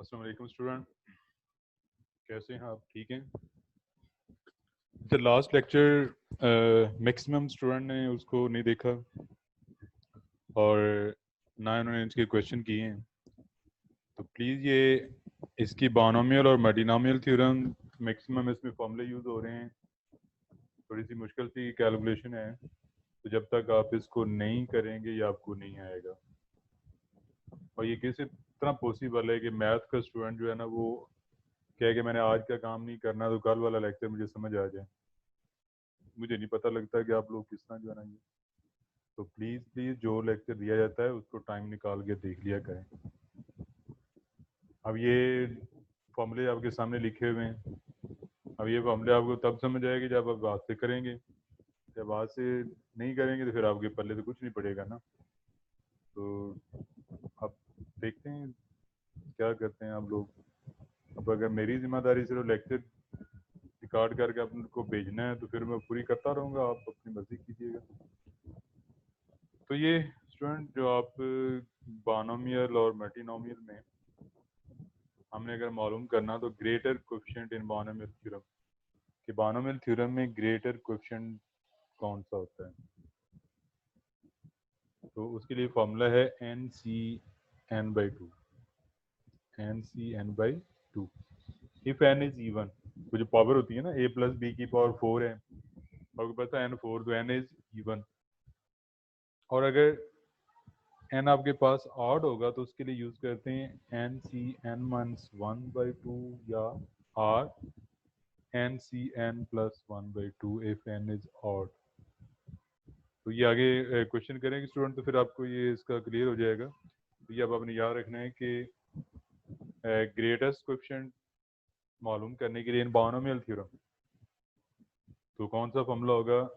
अस्सलाम वालेकुम स्टूडेंट, कैसे हैं आप? ठीक हैं? The last lecture maximum student ने उसको नहीं देखा और ना उन्होंने इसके क्वेश्चन किए हैं। तो प्लीज़ ये इसकी बानोमियल और मल्टीनोमियल थ्योरम मैक्सिमम इसमें फॉर्मूले यूज़ हो रहे हैं, थोड़ी सी मुश्किल सी कैलकुलेशन है, तो जब तक आप इसको नहीं करेंगे ये आपको नहीं आएगा। और ये किस तरह पॉसिबल है कि मैथ का स्टूडेंट जो है ना वो कहे कि मैंने आज का काम नहीं करना तो कल वाला लेक्चर मुझे समझ आ जाए। मुझे नहीं पता लगता कि आप लोग किस तरह जो है ना ये, तो प्लीज़ जो लेक्चर दिया जाता है उसको टाइम निकाल के देख लिया करें। अब ये फॉर्मूले आपके सामने लिखे हुए हैं। अब ये फॉर्मूले आपको तब समझ आएगी जब आप हाथ से करेंगे। जब हाथ से नहीं करेंगे तो फिर आपके पल्ले तो कुछ नहीं पड़ेगा ना। तो अब देखते हैं क्या करते हैं आप लोग। अब अगर मेरी जिम्मेदारी सिर्फ लेक्चर रिकॉर्ड करके आपको भेजना है तो फिर मैं पूरी करता रहूँगा, आप अपनी मर्जी कीजिएगा। तो ये स्टूडेंट जो आप बानोमियल और मल्टीनोमियल में हमने अगर मालूम करना तो ग्रेटर कोएफिशिएंट इन बानोमियल थ्योरम कि बानोमियल थ्योरम में ग्रेटर कोएफिशिएंट कौन सा होता है, तो उसके लिए फॉर्मूला है NC(n/2). NC(n/2). If n is even, वो जो पावर होती है ना a + b की पावर 4 है और पता है n4, तो n इज इवन। और अगर n आपके पास ऑड होगा तो उसके लिए यूज करते हैं NCn-1/2 या r NCn+1/2 if n is odd। तो ये आगे क्वेश्चन करेंगे स्टूडेंट तो फिर आपको ये इसका क्लियर हो जाएगा। तो ये अब आपने याद रखना है कि ग्रेटेस्ट कोएफिशिएंट मालूम करने के लिए इन बानोमियल थ्योरम तो कौन सा फॉर्मूला होगा?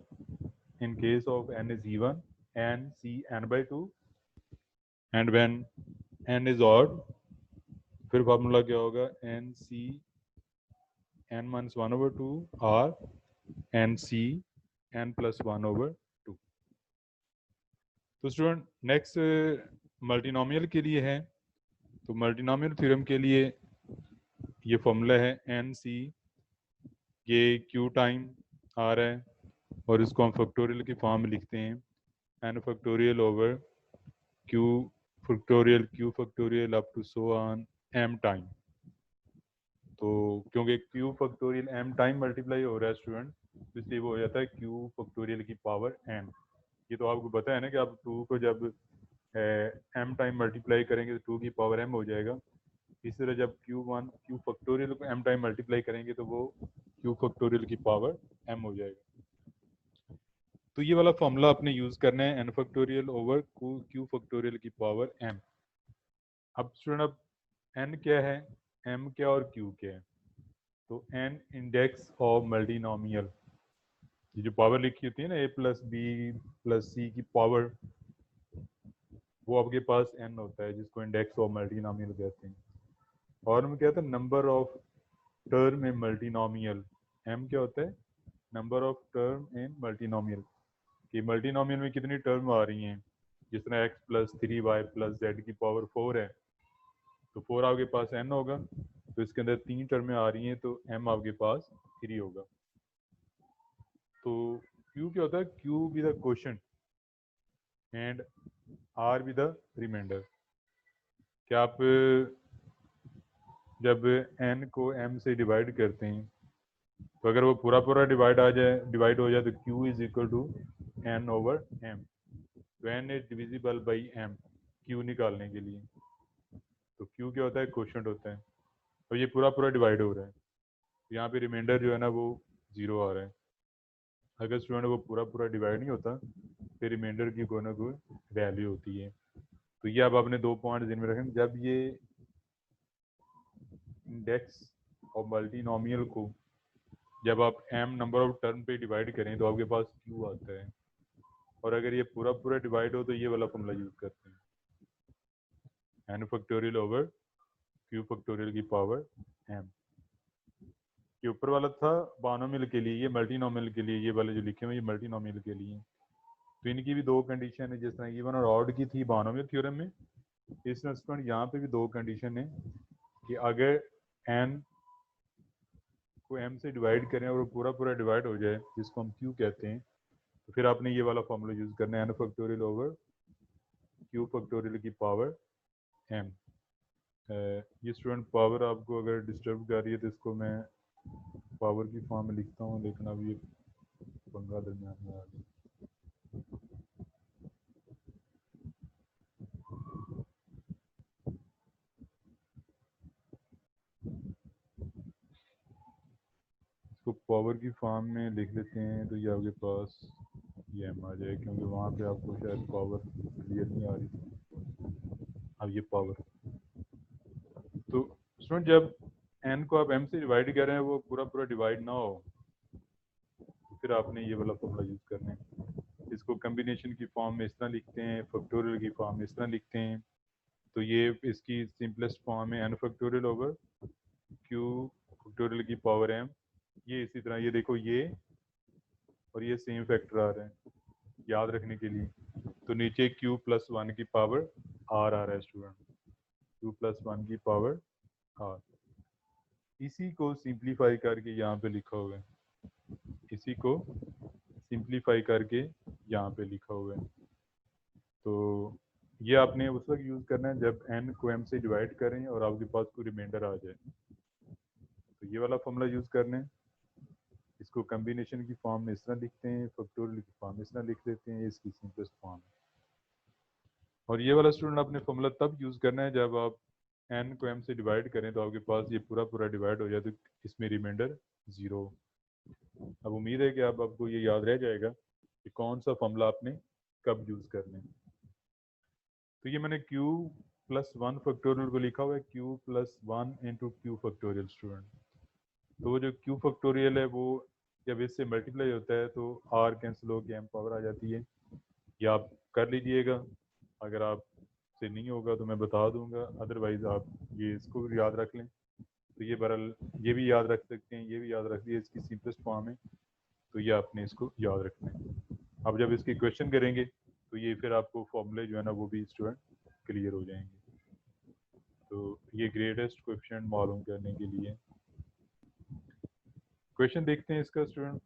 In case of n is even NCn/2 and when n is odd फिर फार्मूला क्या होगा? NCn-1/2 और NCn+1/2। तो स्टूडेंट नेक्स्ट मल्टीनोमियल के लिए है, तो मल्टीनोमियल थ्योरम के लिए ये फॉर्मूला है NC, ये Q टाइम आ रहा है और इसको हम फैक्टोरियल की फॉर्म में लिखते हैं n factorial over Q factorial up to so on m time. तो क्योंकि Q factorial m time multiply हो रहा है स्टूडेंट, इसलिए वो हो जाता है Q फैक्टोरियल की पावर m। ये तो आपको पता है ना कि आप 2 को जब m टाइम मल्टीप्लाई करेंगे तो 2 की पावर m हो जाएगा। इसी तरह जब Q फैक्टोरियल को m टाइम मल्टीप्लाई करेंगे तो वो Q फैक्टोरियल की पावर m हो जाएगा। तो ये वाला फॉर्मूला आपने यूज करना है n factorial over Q factorial की पावर m। अब स्टूडेंट अब n क्या है, m क्या और q क्या है? तो n इंडेक्स ऑफ मल्टीनोमियल, ये जो पावर लिखी होती है ना a + b + c की पावर, वो आपके पास n होता है जिसको इंडेक्स ऑफ मल्टीनोमियल कहते हैं। और हम कहते हैं number of term in multinomial. m क्या होता है? Number of term in multinomial, कि मल्टीनोमियल में कितनी टर्म आ रही हैं। जिस तरह x + 3y + z की पावर 4 है तो 4 आपके पास n होगा, तो इसके अंदर 3 टर्में आ रही हैं तो m आपके पास 3 होगा। तो q क्या होता है? q be the quotient and r be the remainder. क्या आप जब n को m से डिवाइड करते हैं तो अगर वो पूरा पूरा डिवाइड हो जाए तो q is equal to n/m। तो n is divisible by m q निकालने के लिए। तो q क्या होता है? क्वोशंट होता है। और ये पूरा पूरा डिवाइड हो रहा है तो यहाँ पे रिमाइंडर जो है ना वो 0 आ रहा है। अगर स्टूडेंट वो पूरा पूरा डिवाइड नहीं होता फिर रिमाइंडर की कोई ना कोई वैल्यू होती है। तो ये अब आपने 2 पॉइंट ध्यान में रखें, जब ये इंडेक्स और मल्टीनोमियल को जब आप m नंबर ऑफ टर्म पे डिवाइड करें तो आपके पास q आता है। और अगर ये पूरा पूरा डिवाइड हो तो ये वाला फॉर्मूला यूज करते हैं n factorial over q factorial की पावर m। ये ऊपर वाला था बानोमियल के लिए, ये मल्टीनोमियल के लिए, ये वाले जो लिखे हुए ये मल्टीनोमियल के लिए। तो इनकी भी 2 कंडीशन है, जिस तरह इवन और ऑड की थी बानोमियल थ्योरम में, इस स्टूडेंट यहाँ पे भी 2 कंडीशन है कि अगर n को m से डिवाइड करें और वो पूरा पूरा डिवाइड हो जाए, जिसको हम q कहते हैं, तो फिर आपने ये वाला फॉर्मूला यूज़ करना है, n factorial over q factorial की पावर m। ये स्टूडेंट पावर आपको अगर डिस्टर्ब कर रही है तो इसको मैं पावर की फॉर्म में लिखता हूँ, लेकिन अब ये पंगा दरमियान में आ गया। इसको पावर की फॉर्म में लिख लेते हैं तो ये आपके पास ये एम आ जाए, क्योंकि वहाँ पे आपको शायद पावर क्लियर नहीं आ रही। अब ये पावर, तो स्टूडेंट जब एन को आप एम से डिवाइड कर रहे हैं वो पूरा पूरा डिवाइड ना हो, तो फिर आपने ये वाला फॉर्मूला यूज़ करना है। इसको कम्बिनेशन की फॉर्म में इस तरह लिखते हैं, फैक्टोरियल की फॉर्म में इस तरह लिखते हैं। तो ये इसकी सिंपलेस्ट फॉर्म है, n factorial over q factorial की पावर एम। ये इसी तरह, ये देखो ये और ये सेम फैक्टर आ रहे हैं याद रखने के लिए। तो नीचे q प्लस 1 की पावर r आ रहा है स्टूडेंट, q प्लस 1 की पावर r। इसी को सिंप्लीफाई करके यहाँ पे लिखा हुआ है, इसी को सिंप्लीफाई करके यहाँ पे लिखा हुआ है। तो ये आपने उस वक्त यूज़ करना है जब n को m से डिवाइड करें और आपके पास कोई रिमाइंडर आ जाए, तो ये वाला फॉर्मूला यूज़ करना है। इसको कम्बिनेशन की फॉर्म में इस तरह लिखते हैं, फैक्टोरियल की फॉर्म में इस तरह लिख देते हैं, इसकी सिंपलेस्ट फॉर्म है। और ये वाला स्टूडेंट आपने फॉर्मूला तब यूज़ करना है जब आप n को m से डिवाइड करें तो आपके पास ये पूरा पूरा डिवाइड हो जाए, तो इसमें रिमाइंडर 0। अब उम्मीद है कि आपको ये याद रह जाएगा कि कौन सा फॉर्मूला आपने कब यूज़ करना है। तो ये मैंने q प्लस 1 फैक्टोरियल को लिखा हुआ है, q plus 1 into Q factorial student. तो वो जो q फैक्टोरियल है वो जब इससे मल्टीप्लाई होता है तो r कैंसिल होकर m पावर आ जाती है। ये आप कर लीजिएगा, अगर आप से नहीं होगा तो मैं बता दूंगा, अदरवाइज आप ये इसको भी याद रख लें। तो ये बहरहाल ये भी याद रख सकते हैं, ये भी याद रख दिए, इसकी सिंपलेस्ट फॉर्म है, तो ये आपने इसको याद रखना है। अब जब इसकी क्वेश्चन करेंगे तो ये फिर आपको फॉर्मूले जो है ना वो भी स्टूडेंट क्लियर हो जाएंगे। तो ये ग्रेटेस्ट कोएफिशिएंट मालूम करने के लिए क्वेश्चन देखते हैं इसका स्टूडेंट।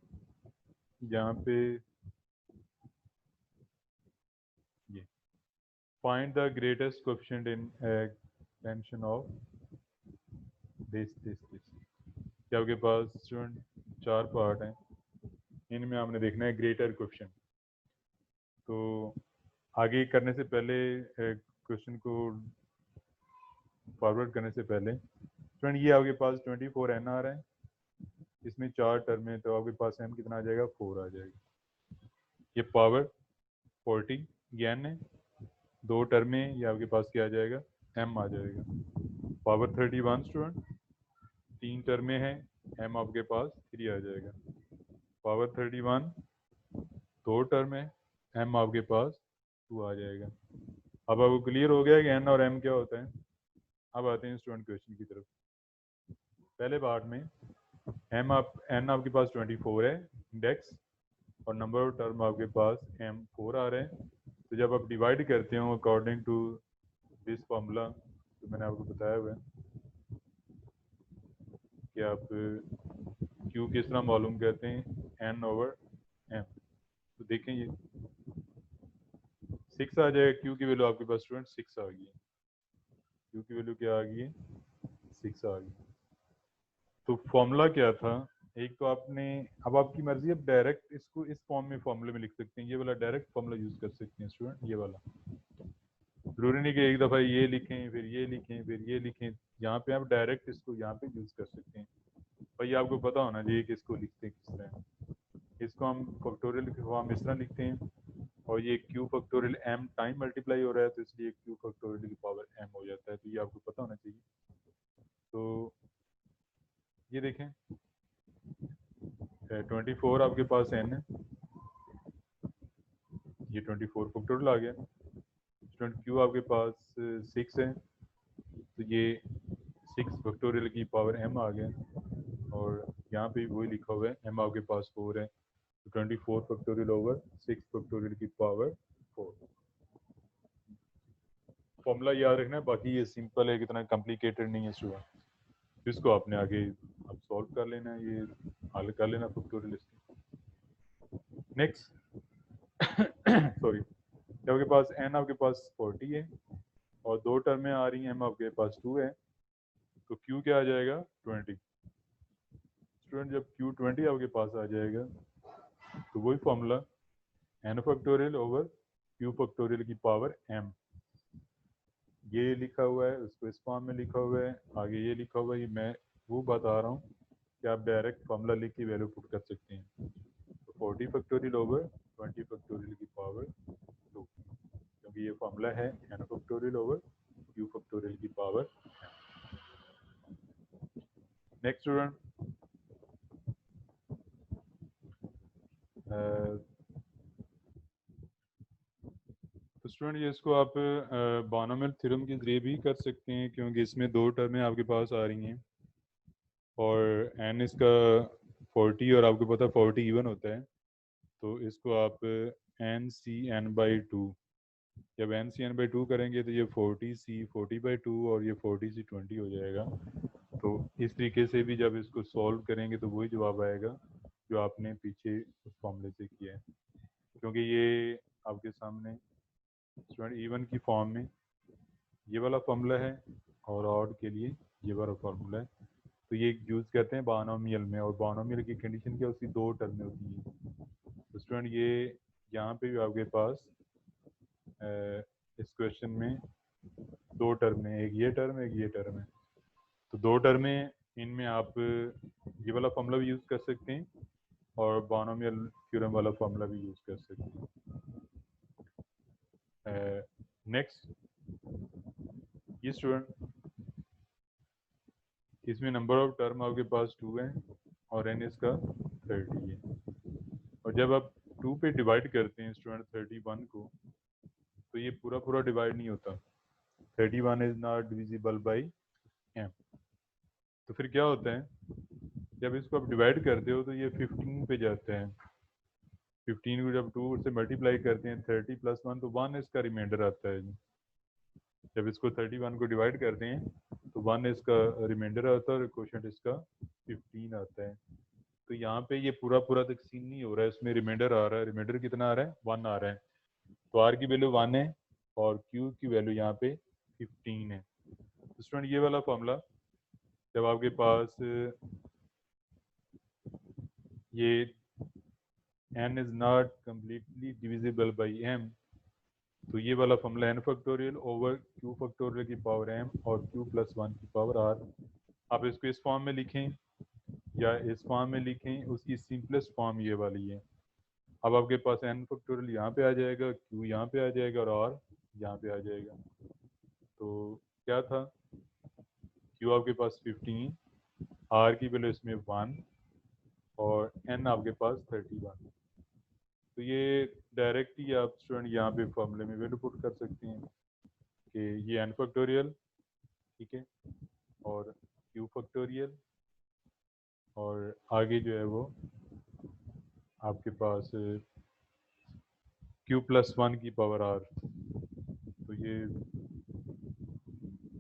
यहाँ पे ये find the greatest coefficient in extension of this. क्या आपके पास स्टूडेंट 4 पार्ट हैं, इनमें आपने देखना है ग्रेटर कोएफिशिएंट। तो आगे करने से पहले क्वेश्चन को फॉरवर्ड करने से पहले स्टूडेंट ये आपके पास 24 n आ रहा है, इसमें 4 टर्म है, तो आपके पास m कितना आ जाएगा, 4 आ जाएगा। ये पावर 40 ये n है, 2 टर्म है, ये आपके पास क्या आ जाएगा, m आ जाएगा। पावर 31 स्टूडेंट 3 टर्में हैं, m आपके पास 3 आ जाएगा। पावर 31 2 टर्म है, m आपके पास 2 आ जाएगा। अब आपको क्लियर हो गया कि n और m क्या होता है। अब आते हैं स्टूडेंट क्वेश्चन की तरफ। पहले पार्ट में n आपके पास 24 है इंडेक्स, और नंबर ऑफ टर्म आपके पास m 4 आ रहे हैं। तो जब आप डिवाइड करते हो अकॉर्डिंग टू दिस फार्मूला, तो मैंने आपको बताया हुआ है कि आप q किस तरह मालूम करते हैं, n ओवर m। तो देखें ये 6 आ जाएगा, q की वैल्यू आपके पास स्टूडेंट 6 आ गई है, q की वैल्यू क्या आ गई है, 6 आ गई। तो फॉर्मूला क्या था, एक तो आपने, अब आपकी मर्जी है, डायरेक्ट इसको इस फॉर्म में फॉर्मूले में लिख सकते हैं, ये वाला डायरेक्ट फॉर्मूला यूज कर सकते हैं स्टूडेंट। ये वाला जरूरी नहीं कि एक दफ़ा ये लिखें फिर ये लिखें फिर ये लिखें, यहाँ पे आप डायरेक्ट इसको यहाँ पे यूज कर सकते हैं। भाई आपको पता होना चाहिए कि इसको लिखते हैं किस तरह। इसको हम फैक्टोरियल की फॉर्म इस तरह लिखते हैं, और ये Q factorial m time multiply हो रहा है, तो इसलिए क्यू फैक्टोरियल की पावर m हो जाता है। तो ये आपको पता होना चाहिए। तो ये देखें 24 आपके पास n है, ये 24 फैक्टोरियल आ गया। स्टूडेंट क्यू आपके पास 6 है, तो ये 6 फैक्टोरियल की पावर m आ गया, और यहाँ पे वही लिखा हुआ है m आपके पास 4 है, तो 24 फैक्टोरियल ओवर 6 फैक्टोरियल की पावर 4। फॉर्मूला याद रखना है, बाकी ये सिंपल है, कितना कॉम्प्लिकेटेड नहीं है स्टूडेंट। इसको आपने आगे अब सॉल्व कर लेना है, ये हल कर लेना फैक्टोरियल इसके। नेक्स्ट सॉरी, आपके पास n आपके पास 40 है और दो टर्में आ रही हैं, m आपके पास 2 है, तो q क्या आ जाएगा 20। स्टूडेंट जब q 20 आपके पास आ जाएगा तो वही formula n factorial over q factorial की पावर m, ये लिखा हुआ है, उसको इस फॉर्म में लिखा हुआ है, आगे ये लिखा हुआ है। ये मैं वो बता रहा हूँ कि आप डायरेक्ट फॉर्मूला लिख के वैल्यू पुट कर सकते हैं। तो 40 फैक्टोरियल ओवर 20 फैक्टोरियल की पावर 2, क्योंकि ये फॉर्मूला है n factorial over q factorial की पावर। नेक्स्ट स्टूडेंट, तो स्टूडेंट ये इसको आप बानोमियल थ्योरम के जरिए भी कर सकते हैं, क्योंकि इसमें दो टर्में आपके पास आ रही हैं और n इसका 40 और आपको पता है 40 इवन होता है, तो इसको आप n c n बाई 2, जब n c n बाई 2 करेंगे तो ये 40 c 40 बाई 2 और ये 40 c 20 हो जाएगा। तो इस तरीके से भी जब इसको सॉल्व करेंगे तो वही जवाब आएगा जो आपने पीछे उस फॉर्मूले से किया है, क्योंकि ये आपके सामने स्टूडेंट इवन की फॉर्म में ये वाला फॉर्मूला है और ऑड के लिए ये वाला फॉर्मूला है, तो ये यूज़ करते हैं बानोमियल में, और बानोमियल की कंडीशन क्या, उसकी दो टर्में होती हैं। तो स्टूडेंट ये यहाँ पे भी आपके पास इस क्वेश्चन में दो टर्म है, एक ये टर्म है, एक ये टर्म है। तो दो टर्में, इनमें आप ये वाला फॉर्मूला भी यूज़ कर सकते हैं और बानोमियल थ्योरम वाला फॉर्मूला भी यूज़ कर सकते हैं। नेक्स्ट, ये स्टूडेंट इसमें नंबर ऑफ टर्म आपके पास 2 है और n इसका 30 है, और जब आप 2 पे डिवाइड करते हैं स्टूडेंट 31 को, तो ये पूरा पूरा डिवाइड नहीं होता, 31 is not divisible by m। तो फिर क्या होता है, जब इसको आप डिवाइड करते हो तो ये 15 पे जाता है। 15 को जब 2 से मल्टीप्लाई करते हैं 30 प्लस 1, तो 1 इसका रिमाइंडर आता है। जब इसको 31 को डिवाइड करते हैं तो 1 इसका रिमाइंडर आता है और क्वोशिएंट इसका 15 आता है। तो यहाँ पे ये पूरा पूरा तकसीम नहीं हो रहा है, इसमें रिमाइंडर आ रहा है। रिमाइंडर कितना आ रहा है, 1 आ रहा है। तो आर की वैल्यू 1 है और क्यू की वैल्यू यहाँ पे 15 है। तो स्टूडेंट ये वाला फॉर्मूला जब आपके पास ये n is not completely divisible by m, तो ये वाला formula n factorial over q factorial की पावर m और q प्लस 1 की पावर r, आप इसको इस फॉर्म में लिखें या इस फॉर्म में लिखें, उसकी सिंपलेस्ट फॉर्म ये वाली है। अब आपके पास n फैक्टोरियल यहाँ पे आ जाएगा, q यहाँ पे आ जाएगा और r यहाँ पे आ जाएगा। तो क्या था, q आपके पास 15, r की वैल्यू इसमें 1 और n आपके पास 31। तो ये डायरेक्ट ही आप स्टूडेंट यहाँ पे फॉर्मूले में वैल्यू पुट कर सकते हैं कि ये n फैक्टोरियल, ठीक है, और q फैक्टोरियल, और आगे जो है वो आपके पास q प्लस 1 की पावर r। तो ये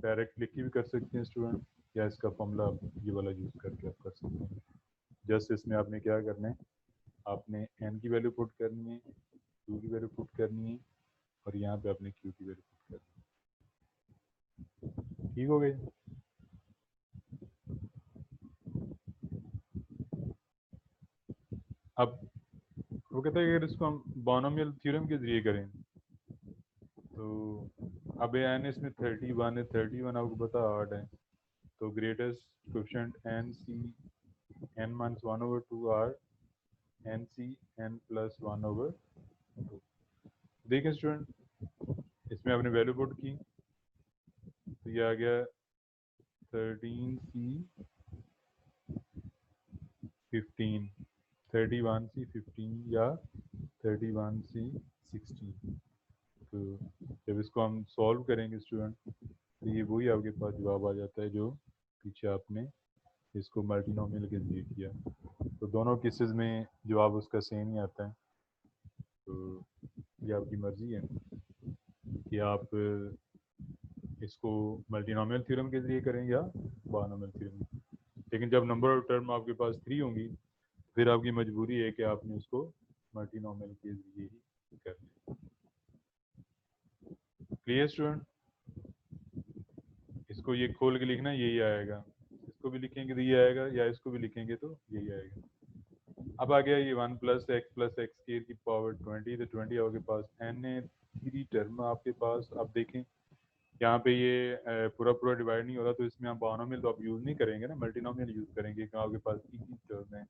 डायरेक्ट लिख के भी कर सकते हैं स्टूडेंट, या इसका फॉर्मूला ये वाला यूज़ करके आप कर सकते हैं। जस्ट इसमें आपने क्या करना है, आपने n की वैल्यू पुट करनी है, q की वैल्यू पुट करनी है और यहाँ पे आपने q की वैल्यू पुट करनी है। ठीक हो गई। अब वो कहता है कि अगर इसको हम बानोमियल थ्योरम के जरिए करें तो अब n इसमें 31 है, 31 आपको पता हार्ड है, तो greatest coefficient n c n minus 1 over 2 r n c n plus 1 over 2। देखिए स्टूडेंट, इसमें आपने वैल्यू पुट की तो ये आ गया 13c 15, 31c 15 या 31c 16। तो जब इसको हम सॉल्व करेंगे स्टूडेंट तो ये वही आपके पास जवाब आ जाता है जो पीछे आपने इसको मल्टीनोमियल के जरिए किया। तो दोनों केसेस में जवाब उसका सेम ही आता है। तो ये आपकी मर्ज़ी है कि आप इसको मल्टीनोमियल थ्योरम के जरिए करें या बायनोमियल थ्योरम। लेकिन जब नंबर ऑफ टर्म आपके पास 3 होंगी फिर आपकी मजबूरी है कि आपने उसको मल्टीनोमियल के जरिए ही करना है। Clear student? इसको ये खोल के लिखना यही आएगा, इसको भी लिखेंगे तो ये आएगा, या इसको भी लिखेंगे तो यही आएगा। अब आ गया ये 1 प्लस एक्स स्क्वायर की पावर 20, तो 20 आपके पास n है, 3 टर्म आपके पास। अब देखें यहाँ पे ये पूरा पूरा डिवाइड नहीं हो रहा, तो इसमें आप बायनोमियल तो आप यूज़ नहीं करेंगे ना, मल्टीनोमियल यूज़ करेंगे क्योंकि आपके पास एक ही टर्म है।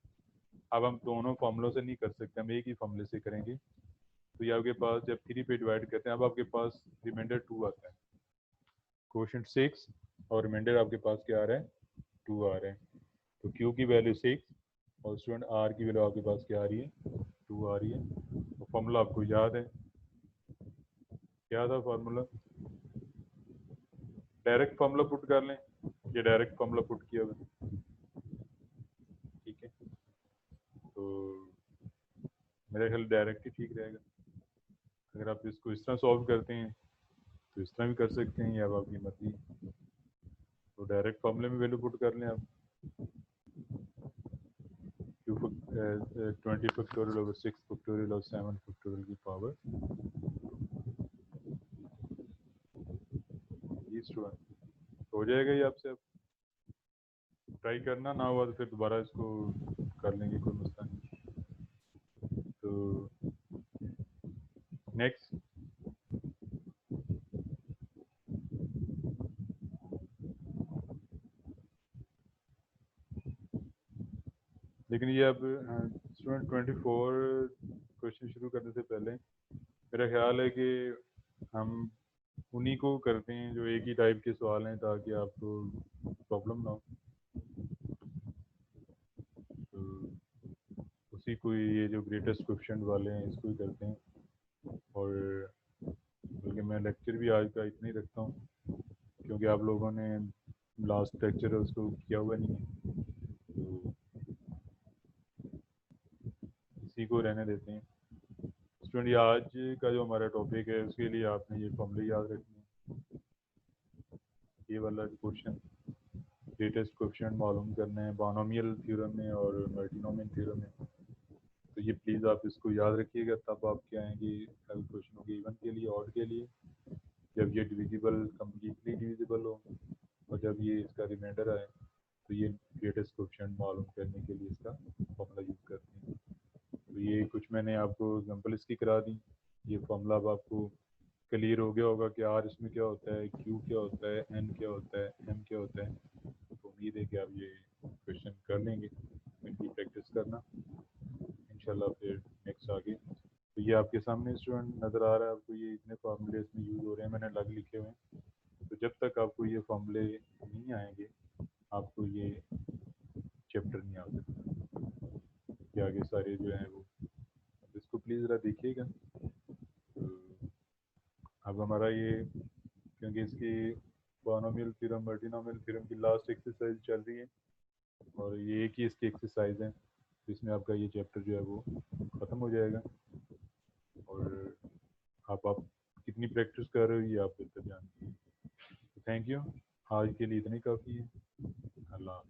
अब हम दोनों फॉर्मूलों से नहीं कर सकते, हम एक ही फॉर्मूले से करेंगे। तो ये आपके पास जब 3 पे डिवाइड करते हैं, अब आपके पास रिमाइंडर 2 आता है, क्वोशंट 6 और रिमाइंडर आपके पास क्या आ रहा है, 2 आ रहा है। तो क्यू की वैल्यू 6 और स्टूडेंट आर की वैल्यू आपके पास क्या आ रही है, 2 आ रही है। तो फॉर्मूला आपको याद है, क्या था फार्मूला? डायरेक्ट फार्मूला पुट कर लें, ये डायरेक्ट फार्मूला पुट किया हुआ, ठीक है। तो मेरा ख्याल डायरेक्ट ही ठीक रहेगा। अगर आप इसको इस तरह सॉल्व करते हैं तो इस तरह भी कर सकते हैं, या अब आपकी मर्जी। तो डायरेक्ट फार्मूले में वैल्यू पुट कर लें आप, क्यू 20 फैक्टोरियल ओवर 6 फैक्टोरियल और 7 फैक्टोरियल की पावर। ये स्टूडेंट हो जाएगा ये आपसे। अब ट्राई करना, ना हुआ तो फिर दोबारा इसको कर लेंगे, कोई मसला नहीं। तो नेक्स्ट, लेकिन ये अब स्टूडेंट 24 क्वेश्चन शुरू करने से पहले मेरा ख्याल है कि हम उन्हीं को करते हैं जो एक ही टाइप के सवाल हैं, ताकि आपको प्रॉब्लम ना हो। तो उसी को ये जो ग्रेटेस्ट क्वेश्चन वाले हैं इसको ही करते हैं। और बल्कि मैं लेक्चर भी आज का इतना ही रखता हूँ, क्योंकि आप लोगों ने लास्ट लेक्चर उसको किया हुआ नहीं है, तो इसी को रहने देते हैं। स्टूडेंट ये आज का जो हमारा टॉपिक है उसके लिए आपने ये फॉर्मूले याद रखने हैं। ये वाला क्वेश्चन ग्रेटेस्ट क्वेश्चन मालूम करना है बायनोमियल थ्योरम में और मल्टीनोमियल थ्योरम में। तो ये प्लीज़ आप इसको याद रखिएगा, तब आपके आएंगे कल क्वेश्चन होंगे इवन के लिए, ऑड के लिए, जब ये डिविजिबल कम्प्लीटली डिविजिबल हो, और जब ये इसका रिमाइंडर आए तो ये ग्रेटेस्ट क्वेश्चन मालूम करने के लिए इसका फॉर्मूला यूज़ करते हैं। तो ये कुछ मैंने आपको एग्जांपल इसकी करा दी। ये फॉर्मूला अब आपको क्लियर हो गया होगा कि आर इसमें क्या होता है, क्यू क्या होता है, एन क्या होता है, एम क्या होता है। तो उम्मीद है कि आप ये क्वेश्चन कर लेंगे, इनकी प्रैक्टिस करना इंशाल्लाह। फिर नेक्स्ट आगे तो ये आपके सामने स्टूडेंट नज़र आ रहा है आपको, ये इतने फार्मूले इसमें यूज़ हो रहे हैं, मैंने अलग लिखे हुए हैं। तो जब तक आपको ये फार्मूले नहीं आएंगे आपको ये चैप्टर नहीं आ सकता, ये आगे सारे जो हैं वो। इसको प्लीज़ ज़रा देखिएगा। तो अब हमारा ये, क्योंकि इसकी बायनोमियल थ्योरम मल्टीनोमियल थ्योरम की लास्ट एक्सरसाइज चल रही है और ये एक ही इसकी एक्सरसाइज है, तो इसमें आपका ये चैप्टर जो है वो ख़त्म हो जाएगा। और आप कितनी प्रैक्टिस कर रहे हो ये आप बेहतर जानती हैं। थैंक यू, आज के लिए इतनी काफ़ी है। अल्लाह।